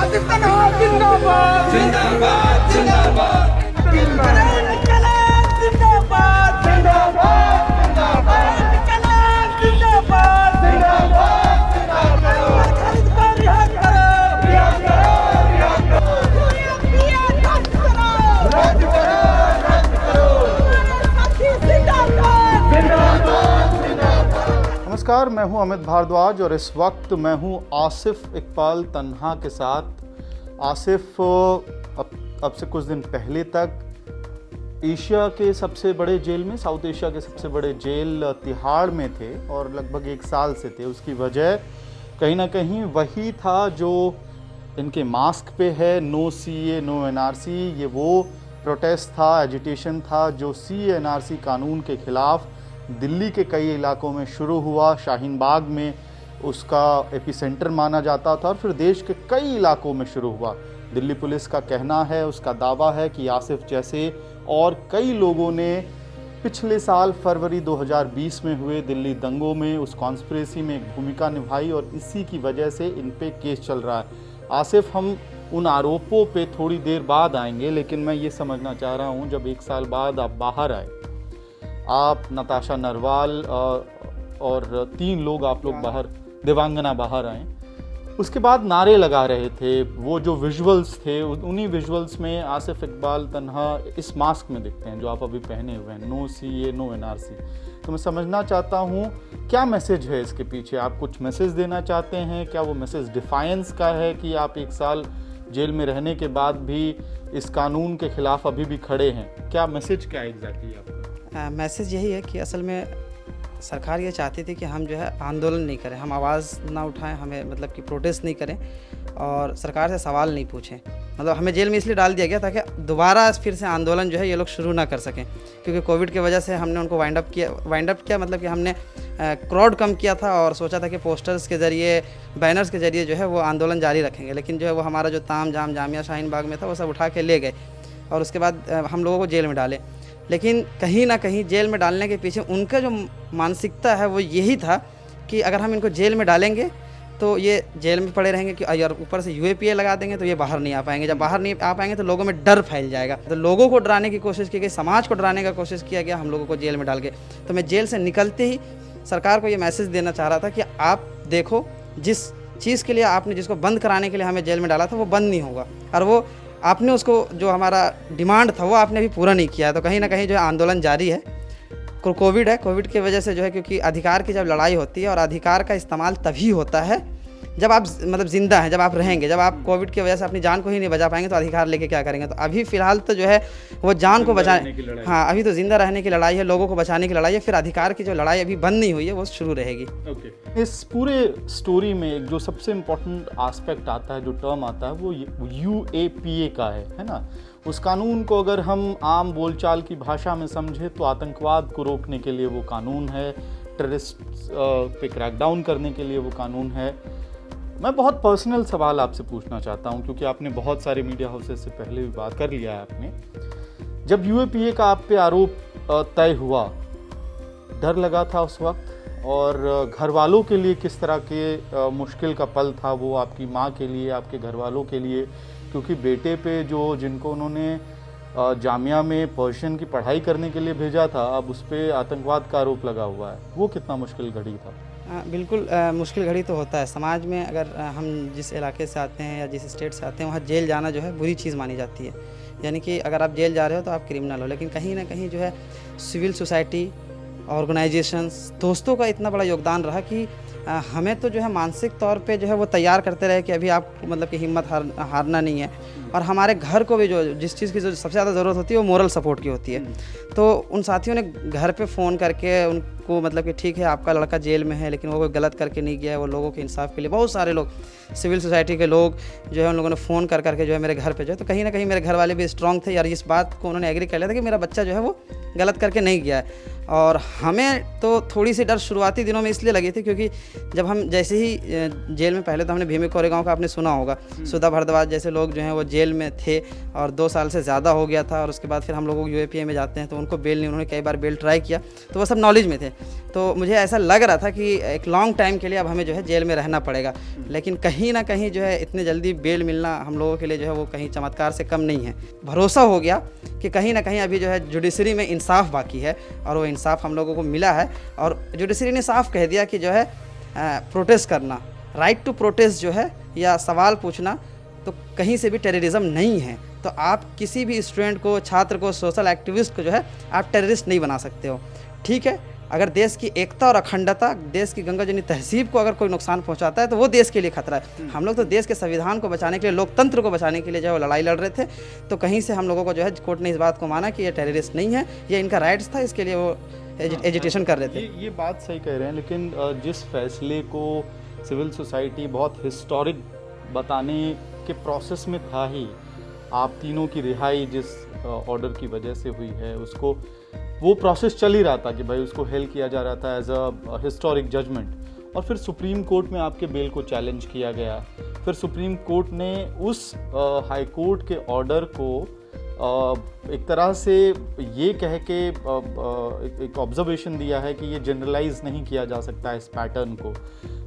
जिंदाबाद जिंदाबाद जिंदाबाद जिंदाबाद नमस्कार, मैं हूं अमित भारद्वाज और इस वक्त मैं हूं आसिफ इकबाल तन्हा के साथ। आसिफ अब से कुछ दिन पहले तक एशिया के सबसे बड़े जेल में, साउथ एशिया के सबसे बड़े जेल तिहाड़ में थे और लगभग 1 साल से थे। उसकी वजह कहीं ना कहीं वही था जो इनके मास्क पे है, नो CA नो NRC। ये वो प्रोटेस्ट था, एजिटेशन था जो CA NRC कानून के खिलाफ दिल्ली के कई इलाकों में शुरू हुआ। शाहीन बाग में उसका एपिसेंटर माना जाता था और फिर देश के कई इलाकों में शुरू हुआ। दिल्ली पुलिस का कहना है, उसका दावा है कि आसिफ जैसे और कई लोगों ने पिछले साल फरवरी 2020 में हुए दिल्ली दंगों में, उस कॉन्स्पिरेसी में एक भूमिका निभाई और इसी की वजह से इन पे केस चल रहा है। आसिफ, हम उन आरोपों पे थोड़ी देर बाद आएंगे, लेकिन मैं ये समझना चाह रहा हूँ, जब 1 साल बाद आप बाहर आए, आप, नताशा नरवाल और 3 लोग आप लोग बाहर, देवांगना बाहर आए, उसके बाद नारे लगा रहे थे। वो जो विजुअल्स थे, उन्हीं विजुअल्स में आसिफ इकबाल तन्हा इस मास्क में दिखते हैं जो आप अभी पहने हुए हैं, नो CA नो NRC। तो मैं समझना चाहता हूँ क्या मैसेज है इसके पीछे। आप कुछ मैसेज देना चाहते हैं? क्या वो मैसेज डिफायंस का है कि आप 1 साल जेल में रहने के बाद भी इस कानून के खिलाफ अभी भी खड़े हैं? क्या मैसेज, क्या एग्जैक्टली आपका मैसेज यही है कि असल में सरकार ये चाहती थी कि हम जो है आंदोलन नहीं करें, हम आवाज़ ना उठाएं, हमें मतलब कि प्रोटेस्ट नहीं करें और सरकार से सवाल नहीं पूछें। मतलब हमें जेल में इसलिए डाल दिया गया ताकि दोबारा फिर से आंदोलन जो है ये लोग शुरू ना कर सकें, क्योंकि कोविड की वजह से हमने उनको वाइंड अप किया मतलब कि हमने क्राउड कम किया था और सोचा था कि पोस्टर्स के ज़रिए, बैनर्स के ज़रिए जो है वो आंदोलन जारी रखेंगे। लेकिन जो है वो हमारा जो ताम जाम जामिया शाहीन बाग में था वो सब उठा के ले गए और उसके बाद हम लोगों को जेल में डाले। लेकिन कहीं ना कहीं जेल में डालने के पीछे उनका जो मानसिकता है वो यही था कि अगर हम इनको जेल में डालेंगे तो ये जेल में पड़े रहेंगे कि और ऊपर से UAPA लगा देंगे तो ये बाहर नहीं आ पाएंगे। जब बाहर नहीं आ पाएंगे तो लोगों में डर फैल जाएगा। तो लोगों को डराने की कोशिश की गई, समाज को डराने का कोशिश किया गया हम लोगों को जेल में डाल के। तो मैं जेल से निकलते ही सरकार को ये मैसेज देना चाह रहा था कि आप देखो, जिस चीज़ के लिए आपने, जिसको बंद कराने के लिए हमें जेल में डाला था वो बंद नहीं होगा और वो आपने उसको, जो हमारा डिमांड था वो आपने अभी पूरा नहीं किया है। तो कहीं ना कहीं जो है आंदोलन जारी है। कोविड है, कोविड की वजह से जो है, क्योंकि अधिकार की जब लड़ाई होती है और अधिकार का इस्तेमाल तभी होता है जब आप मतलब ज़िंदा हैं, जब आप रहेंगे। जब आप कोविड की वजह से अपनी जान को ही नहीं बचा पाएंगे तो अधिकार लेके क्या करेंगे। तो अभी फ़िलहाल तो जो है वो जान को बचाने, हाँ अभी तो ज़िंदा रहने की लड़ाई है, लोगों को बचाने की लड़ाई है। फिर अधिकार की जो लड़ाई अभी बंद नहीं हुई है वो शुरू रहेगी। इस पूरे स्टोरी में एक जो सबसे इम्पोर्टेंट एस्पेक्ट आता है, जो टर्म आता है, वो UAPA का है ना। उस कानून को अगर हम आम बोलचाल की भाषा में समझे तो आतंकवाद को रोकने के लिए वो कानून है, टेररिस्ट पे क्रैकडाउन करने के लिए वो कानून है। मैं बहुत पर्सनल सवाल आपसे पूछना चाहता हूं, क्योंकि आपने बहुत सारे मीडिया हाउसेस से पहले भी बात कर लिया है आपने। जब UAPA का आप पे आरोप तय हुआ, डर लगा था उस वक्त? और घर वालों के लिए किस तरह के मुश्किल का पल था वो, आपकी माँ के लिए, आपके घर वालों के लिए? क्योंकि बेटे पे जिनको उन्होंने जामिया में पर्शियन की पढ़ाई करने के लिए भेजा था, अब उस पर आतंकवाद का आरोप लगा हुआ है। वो कितना मुश्किल घड़ी था? बिल्कुल मुश्किल घड़ी तो होता है समाज में। अगर हम जिस इलाके से आते हैं या जिस स्टेट से आते हैं, वहाँ जेल जाना जो है बुरी चीज़ मानी जाती है। यानी कि अगर आप जेल जा रहे हो तो आप क्रिमिनल हो। लेकिन कहीं ना कहीं जो है सिविल सोसाइटी, ऑर्गेनाइजेशंस, दोस्तों का इतना बड़ा योगदान रहा कि हमें तो जो है मानसिक तौर पे जो है वो तैयार करते रहे कि अभी आप मतलब कि हिम्मत हारना नहीं है। और हमारे घर को भी जो जिस चीज़ की जो सबसे ज़्यादा ज़रूरत होती है वो मोरल सपोर्ट की होती है। तो उन साथियों ने घर पे फ़ोन करके उनको मतलब कि ठीक है आपका लड़का जेल में है लेकिन वो कोई गलत करके नहीं गया है, वो लोगों के इंसाफ के लिए बहुत सारे लोग, सिविल सोसाइटी के लोग जो है उन लोगों ने फ़ोन कर करके जो है मेरे घर पे जो है, तो कहीं ना कहीं मेरे घर वाले भी स्ट्रांग थे यार, इस बात को उन्होंने एग्री कर लिया था कि मेरा बच्चा जो है वो गलत करके नहीं गया है। और हमें तो थोड़ी सी डर शुरुआती दिनों में इसलिए लगी थी क्योंकि जब हम जैसे ही जेल में, पहले तो हमने भीम कोरेगांव का आपने सुना होगा, सुधा भारद्वाज जैसे लोग जो हैं वो जेल में थे और 2 साल से ज़्यादा हो गया था, और उसके बाद फिर हम लोग यूएपीए में जाते हैं तो उनको बेल नहीं, उन्होंने कई बार बेल ट्राई किया, तो वो सब नॉलेज में थे। तो मुझे ऐसा लग रहा था कि एक लॉन्ग टाइम के लिए अब हमें जो है जेल में रहना पड़ेगा, लेकिन कहीं ना कहीं जो है इतने जल्दी बेल मिलना हम लोगों के लिए जो है वो कहीं चमत्कार से कम नहीं है। भरोसा हो गया कि कहीं ना कहीं अभी जो है जुडिशरी में इंसाफ बाकी है, और वो इंसाफ हम लोगों को मिला है, और जुडिशरी ने साफ कह दिया कि जो है प्रोटेस्ट करना, राइट टू प्रोटेस्ट जो है या सवाल पूछना, तो कहीं से भी टेररिज्म नहीं है। तो आप किसी भी स्टूडेंट को, छात्र को, सोशल एक्टिविस्ट को जो है आप टेररिस्ट नहीं बना सकते हो। ठीक है, अगर देश की एकता और अखंडता, देश की गंगा जनी तहजीब को अगर कोई नुकसान पहुंचाता है तो वो देश के लिए खतरा है। हम लोग तो देश के संविधान को बचाने के लिए, लोकतंत्र को बचाने के लिए जो है वो लड़ाई लड़ रहे थे, तो कहीं से हम लोगों को जो है कोर्ट ने इस बात को माना कि ये टेररिस्ट नहीं है, ये इनका राइट्स था, इसके लिए वो एजिटेशन कर रहे थे। ये बात सही कह रहे हैं, लेकिन जिस फैसले को सिविल सोसाइटी बहुत हिस्टोरिक बताने के प्रोसेस में था ही, आप तीनों की रिहाई जिस ऑर्डर की वजह से हुई है, उसको वो प्रोसेस चल ही रहा था कि भाई उसको हेल्ड किया जा रहा था एज अ हिस्टोरिक जजमेंट, और फिर सुप्रीम कोर्ट में आपके बेल को चैलेंज किया गया। फिर सुप्रीम कोर्ट ने उस हाई कोर्ट के ऑर्डर को एक तरह से ये कह के एक ऑब्जर्वेशन दिया है कि ये जनरलाइज नहीं किया जा सकता इस पैटर्न को।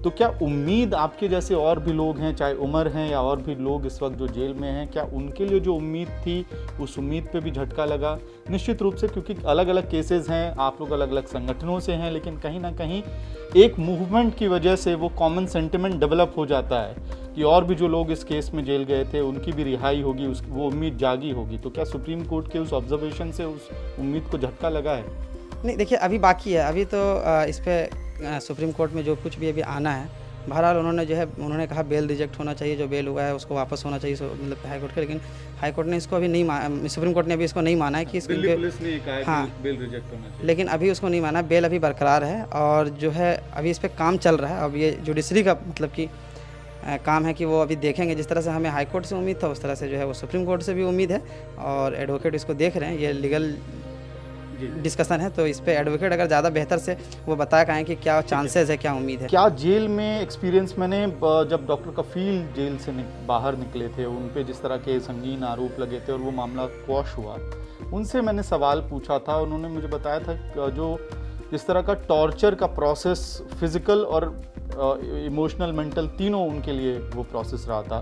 तो क्या उम्मीद आपके जैसे और भी लोग हैं, चाहे उमर हैं या और भी लोग इस वक्त जो जेल में हैं, क्या उनके लिए जो उम्मीद थी उस उम्मीद पे भी झटका लगा? निश्चित रूप से, क्योंकि अलग अलग केसेस हैं, आप लोग अलग अलग संगठनों से हैं, लेकिन कहीं ना कहीं एक मूवमेंट की वजह से वो कॉमन सेंटिमेंट डेवलप हो जाता है कि और भी जो लोग इस केस में जेल गए थे उनकी भी रिहाई होगी, वो उम्मीद जागी होगी। तो क्या सुप्रीम कोर्ट के उस ऑब्जर्वेशन से उस उम्मीद को झटका लगा है? नहीं, देखिए अभी बाकी है, अभी तो इस पर सुप्रीम कोर्ट में जो कुछ भी अभी आना है, बहरहाल उन्होंने जो है उन्होंने कहा बेल रिजेक्ट होना चाहिए, जो बेल हुआ है उसको वापस होना चाहिए, मतलब हाई कोर्ट के, लेकिन हाई कोर्ट ने इसको अभी नहीं सुप्रीम कोर्ट ने अभी इसको नहीं माना है कि इसको, पुलिस ने कहा है हाँ, कि बेल रिजेक्ट होना चाहिए, लेकिन अभी उसको नहीं माना, बेल अभी बरकरार है, और जो है अभी इस पर काम चल रहा है। अब ये जुडिशरी का मतलब कि काम है कि वो अभी देखेंगे, जिस तरह से हमें हाई कोर्ट से उम्मीद था उस तरह से जो है वो सुप्रीम कोर्ट से भी उम्मीद है, और एडवोकेट इसको देख रहे हैं, ये लीगल डिस्कशन है, तो इस पे एडवोकेट अगर ज़्यादा बेहतर से वो बता पाएँ कि क्या चांसेस है, क्या उम्मीद है। क्या जेल में एक्सपीरियंस, मैंने जब डॉक्टर कफील जेल से बाहर निकले थे, उन पे जिस तरह के संगीन आरोप लगे थे और वो मामला क्वॉश हुआ, उनसे मैंने सवाल पूछा था, उन्होंने मुझे बताया था जो जिस तरह का टॉर्चर का प्रोसेस, फिजिकल और इमोशनल, मेंटल, तीनों उनके लिए वो प्रोसेस रहा था।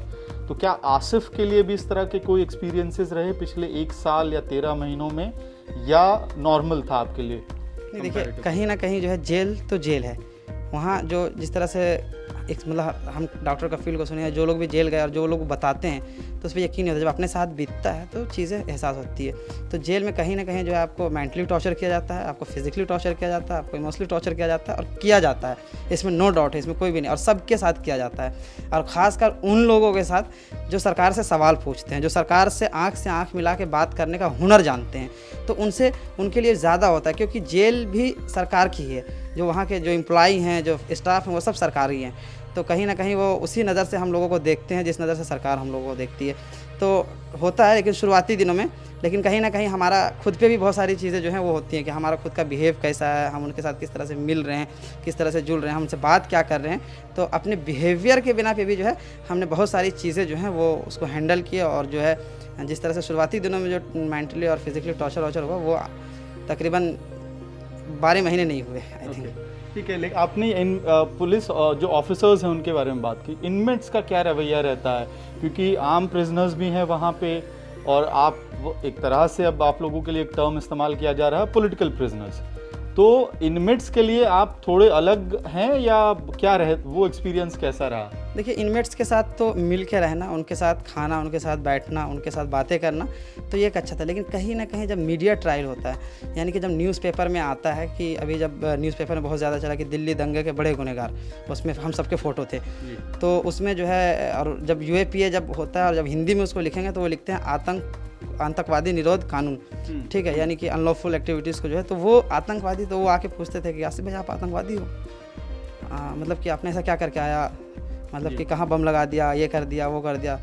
तो क्या आसिफ के लिए भी इस तरह के कोई एक्सपीरियंसेस रहे पिछले 1 साल या 13 महीनों में, या नॉर्मल था आपके लिए? नहीं, देखिए कहीं ना कहीं जो है जेल तो जेल है, वहाँ जो जिस तरह से एक मतलब हम डॉक्टर कफील को सुने हैं, जो लोग भी जेल गए और जो लोग बताते हैं तो उस पर यकीन नहीं होता, जब अपने साथ बीतता है तो चीज़ें एहसास होती है। तो जेल में कहीं ना कहीं जो है आपको मेंटली टॉर्चर किया जाता है, आपको फिजिकली टॉर्चर किया जाता है, आपको इमोशनली टॉर्चर किया जाता है, और किया जाता है, इसमें नो डाउट है, इसमें कोई भी नहीं, और सबके साथ किया जाता है, और ख़ासकर उन लोगों के साथ जो सरकार से सवाल पूछते हैं, जो सरकार से आँख मिला के बात करने का हुनर जानते हैं, तो उनसे उनके लिए ज़्यादा होता है, क्योंकि जेल भी सरकार की है, जो वहाँ के जो एम्प्लॉई हैं, जो स्टाफ हैं, वो सब सरकारी हैं, तो कहीं ना कहीं वो उसी नज़र से हम लोगों को देखते हैं जिस नज़र से सरकार हम लोगों को देखती है। तो होता है, लेकिन शुरुआती दिनों में, लेकिन कहीं ना कहीं हमारा खुद पे भी बहुत सारी चीज़ें जो हैं वो होती हैं कि हमारा खुद का बिहेव कैसा है, हम उनके साथ किस तरह से मिल रहे हैं, किस तरह से जुड़ रहे हैं, हमसे बात क्या कर रहे हैं, तो अपने बिहेवियर के बिना पे भी जो है हमने बहुत सारी चीज़ें जो हैं वो उसको हैंडल किया, और जो है जिस तरह से शुरुआती दिनों में जो मेंटली और फिजिकली टॉर्चर हुआ वो तकरीबन 12 महीने नहीं हुए, आई थिंक। ठीक है, लेकिन आपने इन पुलिस जो ऑफिसर्स हैं उनके बारे में बात की, इनमेट्स का क्या रवैया रहता है? क्योंकि आम प्रिजनर्स भी हैं वहाँ पे, और आप एक तरह से, अब आप लोगों के लिए एक टर्म इस्तेमाल किया जा रहा है, पॉलिटिकल प्रिजनर्स, तो इनमेट्स के लिए आप थोड़े अलग हैं या क्या रहे, वो एक्सपीरियंस कैसा रहा? देखिए, इनमेट्स के साथ तो मिल के रहना, उनके साथ खाना, उनके साथ बैठना, उनके साथ बातें करना, तो ये एक अच्छा था। लेकिन कहीं ना कहीं जब मीडिया ट्रायल होता है, यानी कि जब न्यूज़पेपर में आता है कि अभी जब न्यूज़पेपर में बहुत ज़्यादा चला कि दिल्ली दंगे के बड़े गुनहगार, उसमें हम सबके फ़ोटो थे, तो उसमें जो है, और जब यूएपीए जब होता है और जब हिंदी में उसको लिखेंगे तो वो लिखते हैं आतंकवादी निरोध कानून, ठीक है, यानी कि अनलॉफुल एक्टिविटीज़ को जो है, तो वो आतंकवादी, तो वो आके पूछते थे कि आसिफ भाई आप आतंकवादी हो, मतलब कि आपने ऐसा क्या करके आया, मतलब कि कहाँ बम लगा दिया, ये कर दिया, वो कर दिया।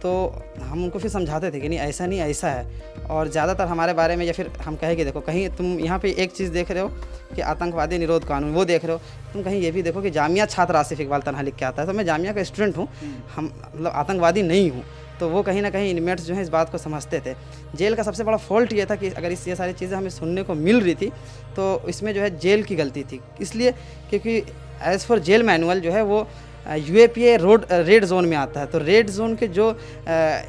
तो तो हम उनको फिर समझाते थे कि नहीं ऐसा नहीं, ऐसा है। और ज़्यादातर हमारे बारे में, या फिर हम कहे कि देखो कहीं तुम यहाँ पे एक चीज़ देख रहे हो कि आतंकवादी निरोध कानून, वो देख रहे हो, तुम कहीं ये भी देखो कि जामिया छात्र आसिफ इकबाल तन्हा लिख के आता है, तो मैं जामिया का स्टूडेंट हूँ, हम मतलब आतंकवादी नहीं हूँ। तो वो कहीं ना कहीं इनमेट्स जो हैं इस बात को समझते थे। जेल का सबसे बड़ा फॉल्ट ये था कि अगर ये सारी चीज़ें हमें सुनने को मिल रही थी तो इसमें जो है जेल की गलती थी, इसलिए क्योंकि एज़ फॉर जेल मैनुअल जो है वो यूएपीए रेड जोन में आता है। तो रेड जोन के जो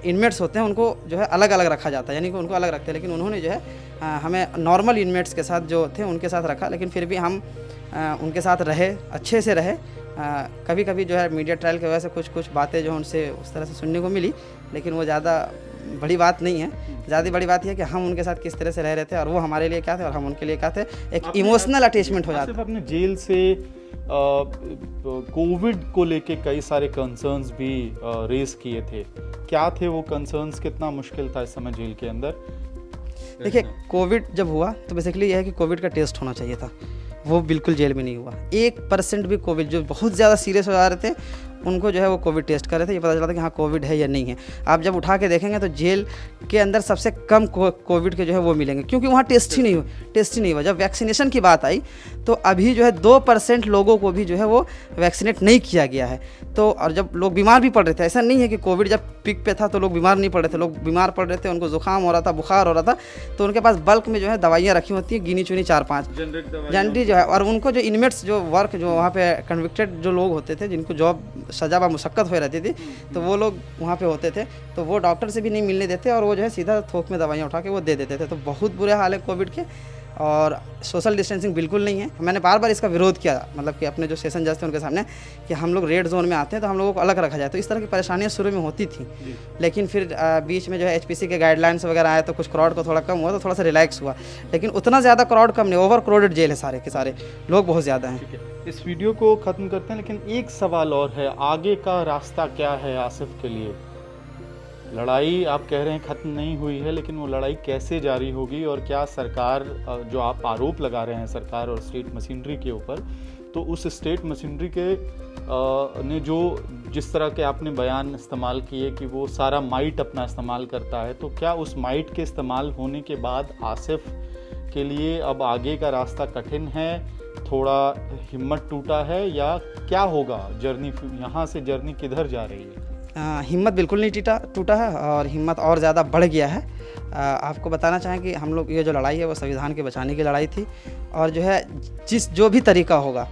इनमेट्स होते हैं उनको जो है अलग अलग रखा जाता है, यानी कि उनको अलग रखते हैं। लेकिन उन्होंने जो है हमें नॉर्मल इनमेट्स के साथ जो थे उनके साथ रखा, लेकिन फिर भी हम उनके साथ रहे, अच्छे से रहे। कभी कभी जो है मीडिया ट्रायल की वजह से कुछ बातें जो उनसे उस तरह से सुनने को मिली, लेकिन वो ज़्यादा बड़ी बात नहीं है। ज़्यादा बड़ी बात यह है कि हम उनके साथ किस तरह से रह रहे थे और वो हमारे लिए क्या थे और हम उनके लिए क्या थे। एक इमोशनल अटैचमेंट हो जाता है। सिर्फ अपने जेल से कोविड को लेके कई सारे कंसर्न्स भी रेज किए थे, क्या थे वो कंसर्न्स, कितना मुश्किल था इस समय जेल के अंदर? देखिए, कोविड जब हुआ तो बेसिकली यह है कि कोविड का टेस्ट होना चाहिए था, वो बिल्कुल जेल में नहीं हुआ। 1% भी कोविड, जो बहुत ज़्यादा सीरियस हो जा रहे थे उनको जो है वो कोविड टेस्ट कर रहे थे, ये पता चला था कि हाँ कोविड है या नहीं है। आप जब उठा के देखेंगे तो जेल के अंदर सबसे कम कोविड के जो है वो मिलेंगे, क्योंकि वहाँ टेस्ट ही नहीं हुआ। जब वैक्सीनेशन की बात आई तो अभी जो है 2% लोगों को भी जो है वो वैक्सीनेट नहीं किया गया है। तो और जब लोग बीमार भी पड़ रहे थे, ऐसा नहीं है कि कोविड जब पीक पे था तो लोग बीमार नहीं पड़ रहे थे, लोग बीमार पड़ रहे थे, उनको जुकाम हो रहा था, बुखार हो रहा था, तो उनके पास बल्क में जो है दवाइयाँ रखी होती हैं, गिनी चुनी 4-5 जनरली जो है। और उनको जो इनमेट्स जो वर्क जो वहाँ पे कन्विक्टेड जो लोग होते थे, जिनको जॉब सजा व मुशक्क़त हो रहती थी, तो वो लोग वहाँ पे होते थे, तो वो डॉक्टर से भी नहीं मिलने देते और वो जो है सीधा थोक में दवाइयाँ उठा के वो दे देते थे। तो बहुत बुरे हाल है कोविड के, और सोशल डिस्टेंसिंग बिल्कुल नहीं है। मैंने बार बार इसका विरोध किया, मतलब कि अपने जो सेशन जज थे उनके सामने, कि हम लोग रेड जोन में आते हैं तो हम लोगों को अलग रखा जाए। तो इस तरह की परेशानियां शुरू में होती थी, लेकिन फिर बीच में जो है एचपीसी के गाइडलाइंस वगैरह आए तो कुछ क्राउड को थोड़ा कम हुआ, तो थोड़ा सा रिलैक्स हुआ, लेकिन उतना ज़्यादा क्राउड कम नहीं। ओवर क्राउडेड जेल है, सारे के सारे लोग बहुत ज़्यादा हैं। इस वीडियो को ख़त्म करते हैं, लेकिन एक सवाल और है, आगे का रास्ता क्या है आसिफ के लिए? लड़ाई आप कह रहे हैं ख़त्म नहीं हुई है, लेकिन वो लड़ाई कैसे जारी होगी? और क्या सरकार, जो आप आरोप लगा रहे हैं सरकार और स्टेट मशीनरी के ऊपर, तो उस स्टेट मशीनरी के ने जो जिस तरह के आपने बयान इस्तेमाल किए कि वो सारा माइट अपना इस्तेमाल करता है, तो क्या उस माइट के इस्तेमाल होने के बाद आसिफ के लिए अब आगे का रास्ता कठिन है, थोड़ा हिम्मत टूटा है, या क्या होगा? जर्नी यहाँ से जर्नी किधर जा रही है? हिम्मत बिल्कुल नहीं टूटा है, और हिम्मत और ज़्यादा बढ़ गया है। आपको बताना चाहें कि हम लोग ये जो लड़ाई है वो संविधान के बचाने की लड़ाई थी, और जो है जो भी तरीका होगा,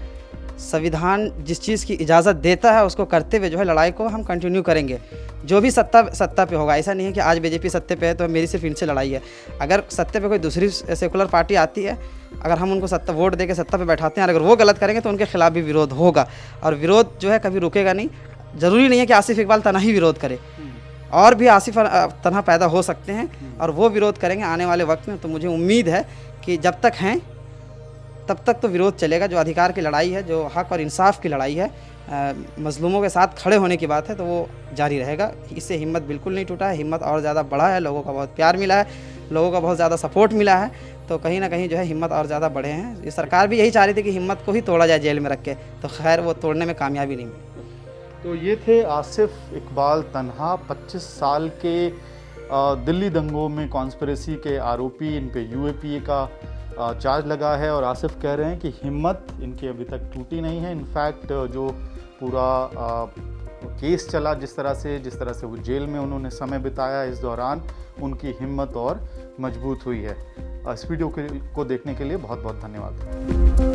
संविधान जिस चीज़ की इजाज़त देता है उसको करते हुए जो है लड़ाई को हम कंटिन्यू करेंगे। जो भी सत्ता पे होगा, ऐसा नहीं है कि आज बीजेपी सत्ते पे है तो मेरी सिर्फ इनसे लड़ाई है। अगर सत्ते पे कोई दूसरी सेकुलर पार्टी आती है, अगर हम उनको वोट दे के सत्ता पे बैठाते हैं, अगर वो गलत करेंगे तो उनके खिलाफ भी विरोध होगा, और विरोध जो है कभी रुकेगा नहीं। ज़रूरी नहीं है कि आसिफ इकबाल तन्हा ही विरोध करे, और भी आसिफ तन्हा पैदा हो सकते हैं और वो विरोध करेंगे आने वाले वक्त में। तो मुझे उम्मीद है कि जब तक हैं तब तक तो विरोध चलेगा। जो अधिकार की लड़ाई है, जो हक और इंसाफ की लड़ाई है, मजलूमों के साथ खड़े होने की बात है, तो वो जारी रहेगा। इससे हिम्मत बिल्कुल नहीं टूटा है, हिम्मत और ज़्यादा बढ़ा है, लोगों का बहुत प्यार मिला है, लोगों का बहुत ज़्यादा सपोर्ट मिला है, तो कहीं ना कहीं जो है हिम्मत और ज़्यादा बढ़े हैं। ये सरकार भी यही चाह रही थी कि हिम्मत को ही तोड़ा जाए जेल में रख के, तो खैर वो तोड़ने में कामयाबी नहीं मिली। तो ये थे आसिफ इकबाल तन्हा, 25 साल के दिल्ली दंगों में कॉन्स्पिरेसी के आरोपी। इन पे यूएपीए का चार्ज लगा है, और आसिफ कह रहे हैं कि हिम्मत इनकी अभी तक टूटी नहीं है। इनफैक्ट जो पूरा केस चला, जिस तरह से वो जेल में उन्होंने समय बिताया, इस दौरान उनकी हिम्मत और मजबूत हुई है। इस वीडियो को देखने के लिए बहुत बहुत धन्यवाद।